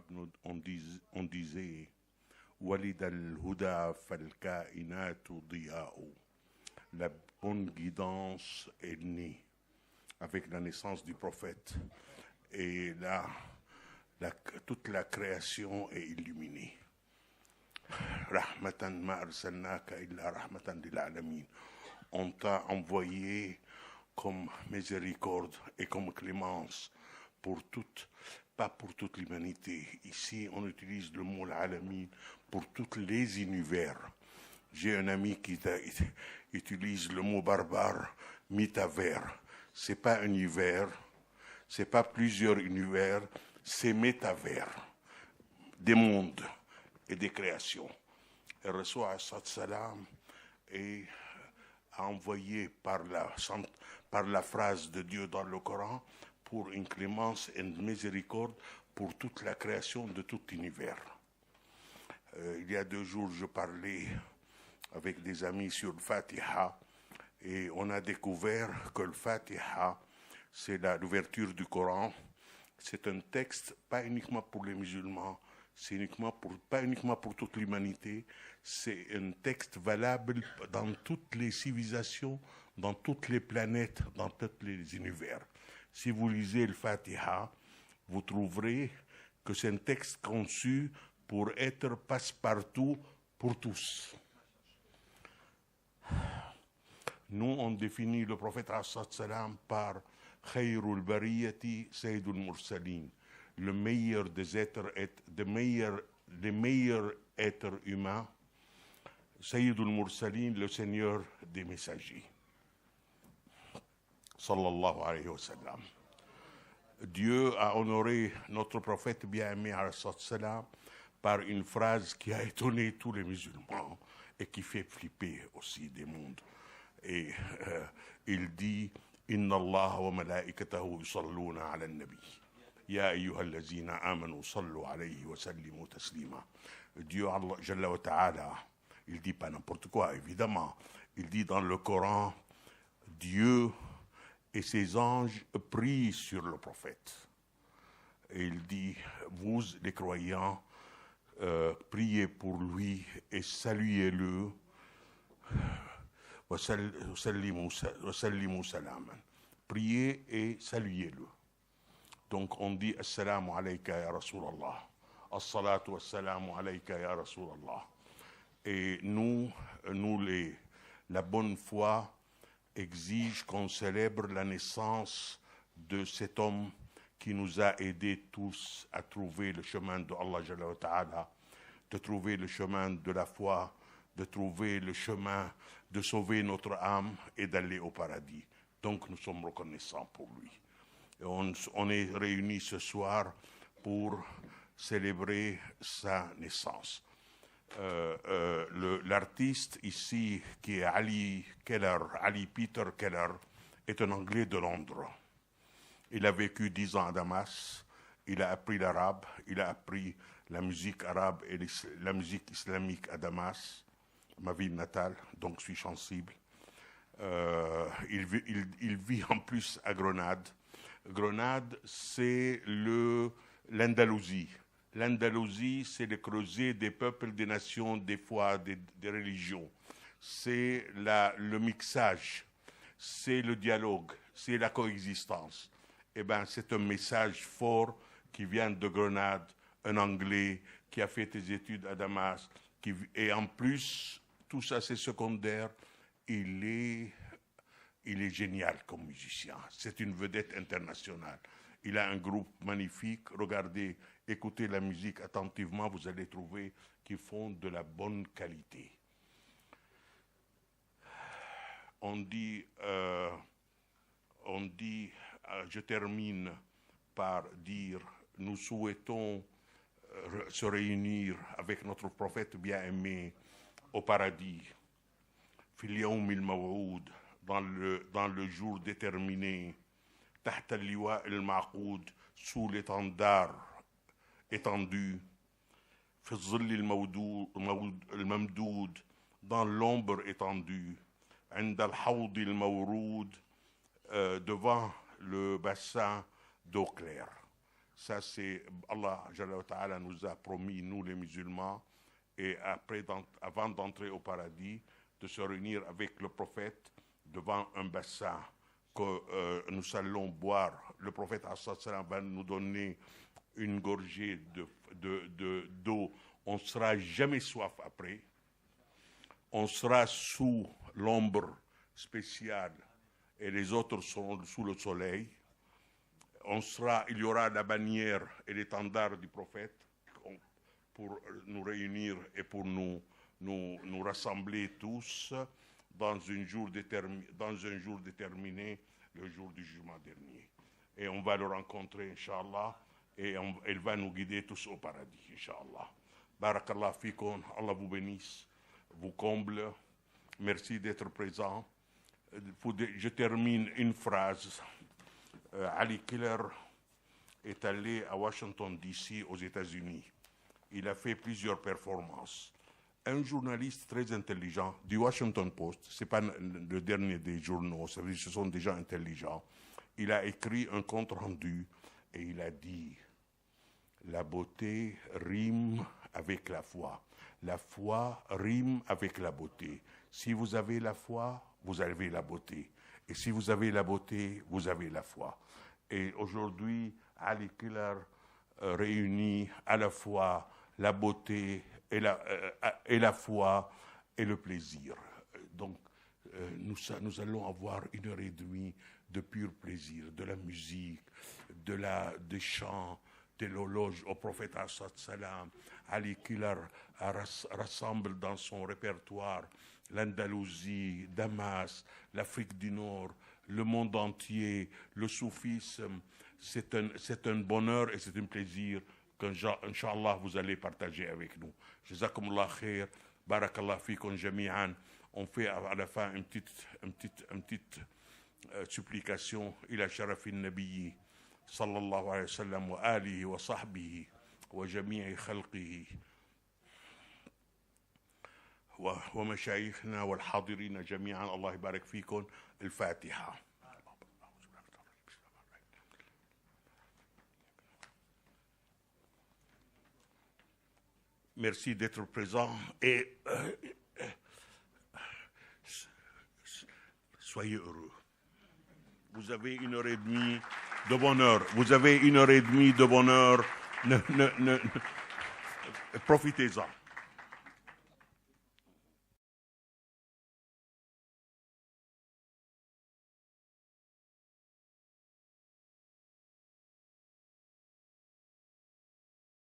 arabe, on disait Walid al-Huda fal-Kainatu diya'u. La bonne guidance est née avec la naissance du prophète. Et là, toute la création est illuminée. Rahmatan ma arsalnaka illa rahmatan lil alamin. On t'a envoyé comme miséricorde et comme clémence pour pas pour toute l'humanité. Ici, on utilise le mot l'alamin pour tous les univers. J'ai un ami qui utilise le mot barbare, métavers. C'est pas un univers, c'est pas plusieurs univers, c'est métavers, des mondes et des créations. Et reçoit salam et a envoyé par la phrase de Dieu dans le Coran pour une clémence et une miséricorde pour toute la création de tout l'univers. Il y a 2 jours, je parlais avec des amis sur le Fatiha et on a découvert que le Fatiha, c'est l'ouverture du Coran. C'est un texte pas uniquement pour les musulmans, pas uniquement pour toute l'humanité, c'est un texte valable dans toutes les civilisations, dans toutes les planètes, dans tous les univers. Si vous lisez le Fatiha, vous trouverez que c'est un texte conçu pour être passe-partout pour tous. Nous, on définit le prophète salam par Khayrul Bariyati Sayyidul Mursalin, le meilleur des êtres, les meilleurs êtres humains, Sayyidul Mursalin, le Seigneur des messagers. Sallallahu alayhi wa sallam. Dieu a honoré notre prophète bien-aimé salam par une phrase qui a étonné tous les musulmans et qui fait flipper aussi des mondes. Et il dit Inna Allah wa malaikatahu yusalluna ala nabi. Ya ayyuhallazina amanu sallu alayhi wa sallimu taslima. Dieu Allah Jalla wa Ta'ala, il dit pas n'importe quoi, évidemment. Il dit dans le Coran, Dieu et ses anges prient sur le prophète. Et il dit, vous les croyants, priez pour lui et saluez-le. Priez et saluez-le. Donc on dit Assalamu alayka ya Rasulallah. As-salatu wassalamu alayka ya Rasulallah. Et la bonne foi exige qu'on célèbre la naissance de cet homme qui nous a aidés tous à trouver le chemin de Allah Jalla wa Ta'ala, de trouver le chemin de la foi, de trouver le chemin de sauver notre âme et d'aller au paradis. Donc nous sommes reconnaissants pour lui. Et on est réunis ce soir pour célébrer sa naissance. L'artiste ici, qui est Ali Peter Keller, est un Anglais de Londres. Il a vécu 10 ans à Damas, il a appris l'arabe, il a appris la musique arabe et la musique islamique à Damas, ma ville natale, donc je suis sensible. Il vit en plus à Grenade. Grenade, c'est l'Andalousie. L'Andalousie, c'est le creuset des peuples, des nations, des foi, des religions. C'est le mixage, c'est le dialogue, c'est la coexistence. Eh bien, c'est un message fort qui vient de Grenade, un Anglais qui a fait des études à Damas, et en plus, tout ça c'est secondaire, il est génial comme musicien. C'est une vedette internationale. Il a un groupe magnifique. Regardez, écoutez la musique attentivement, vous allez trouver qu'ils font de la bonne qualité. On dit, je termine par dire, nous souhaitons se réunir avec notre prophète bien-aimé au paradis, fil yawm al-maw'oud, dans le jour déterminé, tahta al-liwa al-ma'qoud, sous l'étendard étendu, fi zill al-mamdoud, dans l'ombre étendue, عند الحوض المورود, devant le bassin d'eau claire. Ça, c'est Allah Jalla wa Ta'ala nous a promis, nous les musulmans, et après, avant d'entrer au paradis, de se réunir avec le prophète devant un bassin que nous allons boire. Le prophète va nous donner une gorgée d'eau. On ne sera jamais soif après. On sera sous l'ombre spéciale et les autres sont sous le soleil. Il y aura la bannière et l'étendard du prophète pour nous réunir et pour nous rassembler tous dans un jour déterminé, le jour du jugement dernier. Et on va le rencontrer, Inch'Allah, et il va nous guider tous au paradis, Inch'Allah. Barakallah fikoun, Allah vous bénisse, vous comble. Merci d'être présent. Je termine une phrase. Ali Keller est allé à Washington, D.C., aux États-Unis. Il a fait plusieurs performances. Un journaliste très intelligent du Washington Post, ce n'est pas le dernier des journaux, ce sont des gens intelligents, il a écrit un compte-rendu et il a dit « La beauté rime avec la foi. La foi rime avec la beauté. Si vous avez la foi, vous avez la beauté. Et si vous avez la beauté, vous avez la foi. » Et aujourd'hui, Ali Keller réunit à la fois la beauté et la foi et le plaisir. Donc, nous allons avoir 1h30 de pur plaisir, de la musique, des chants, de l'éloge au prophète salam. Ali Keller rassemble dans son répertoire l'Andalousie, Damas, l'Afrique du Nord, le monde entier, le soufisme. C'est un bonheur et c'est un plaisir qu'Inch'Allah vous allez partager avec nous. Jazakumullah khair, barakallah fikum jami'an. On fait à la fin une petite supplication. Ila sharafin nabiyyi sallallahu alayhi wa sallam wa alihi wa sahbihi wa jami'i khalqihi ومشايخنا والحاضرين جميعا الله يبارك فيكم. الفاتحة. Merci d'être présent et soyez heureux. Vous avez 1h30 de bonheur. Vous avez 1h30 de bonheur. Profitez-en.